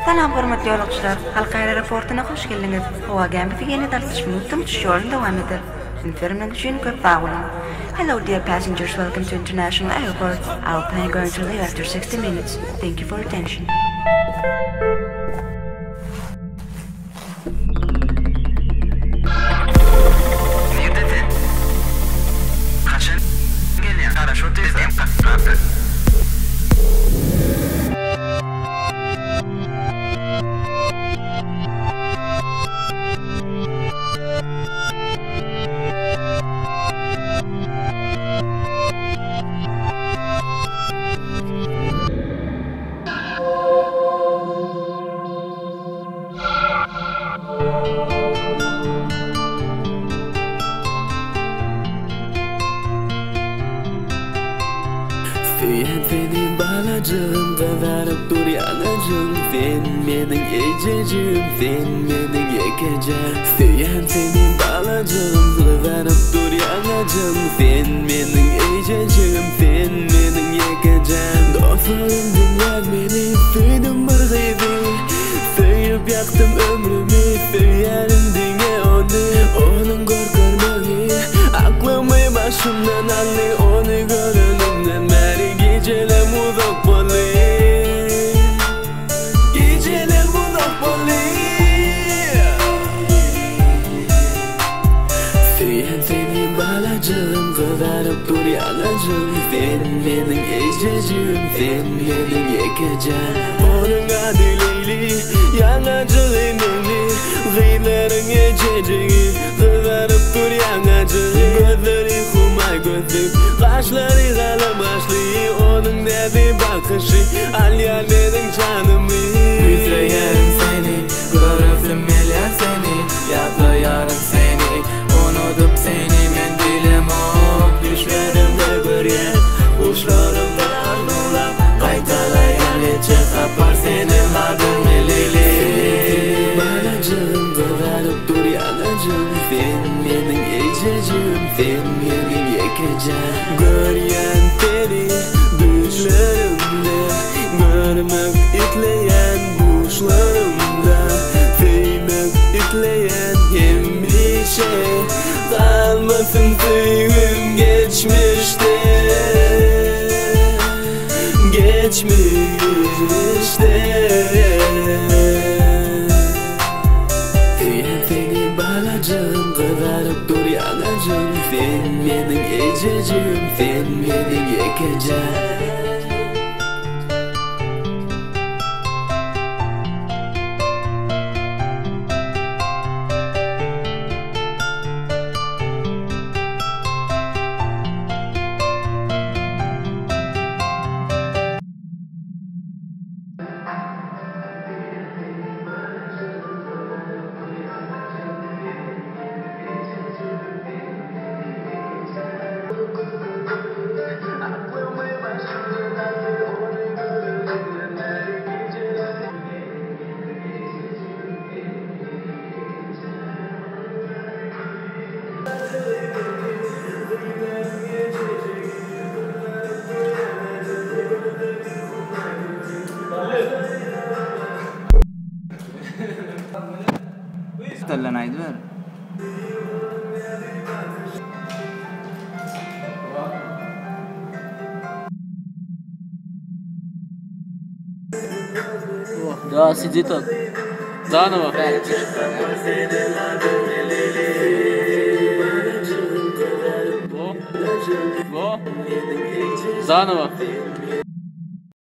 Salam hormatly yo'lovchilar, Xalqaro aeroportiga xush keldingiz. Havo kemasiga yana tartish minutdan uchish yo'lini davom etadi. Informing uchun ko'p sog' bo'ling. Hello dear passengers, welcome to International Airport. Our plane going to leave after 60 minutes. Thank you for your attention. Хорошо, ты знаешь, как правда. Senin balacığım kızarıp dur yanacığım. Sen benim ececim, sen benim yekecem. Senin balacığım kızarıp dur yanacığım. Sen benim ececim, sen benim yekecem. Dostlarım dinler beni, duydum bir gıydı. Söyüp yaktım ömrümü, söylerim dinle onu. Onun korkarmayı, aklımı başımdan aldı. Onu görünümden beri geceler uzak bulayım. Geceler uzak bulayım. Senin balacığım, kızarıp dur yanacığım. Sen benim ececim, sen benim yekecem. Onun adı Leyli, yanacığım Leyli. Gıyların ececeği, kızarıp dur yanacığım. Gözleri kumay gözlük, kaşları kalem kaşlı. Onun derdi bakışı, alyan benim canımı. Güzelim seni, görürsün milyar seni. Yadlayarım seni, unutup seni men dilim o. Düşlerimde bir yer, kuşlarımdan nurlar. Kaytalayan içe kapar senin adın Leyli. Balacığım, kızarıp dur yanacığım. Sen benim ececim, sen benim yekecem. Göryen seni düşlerimde, görmek itleyen kuşlarımda. Sevmek itleyen hemşe, kalmasın sevgim geçmişte. Geçmişte. Senin balacığım, kızarıp dur yanacığım. Sen benim ececim, sen benim yekecem. Tallanaydı ver. Да, сиди тут. Заново. Во. Заново.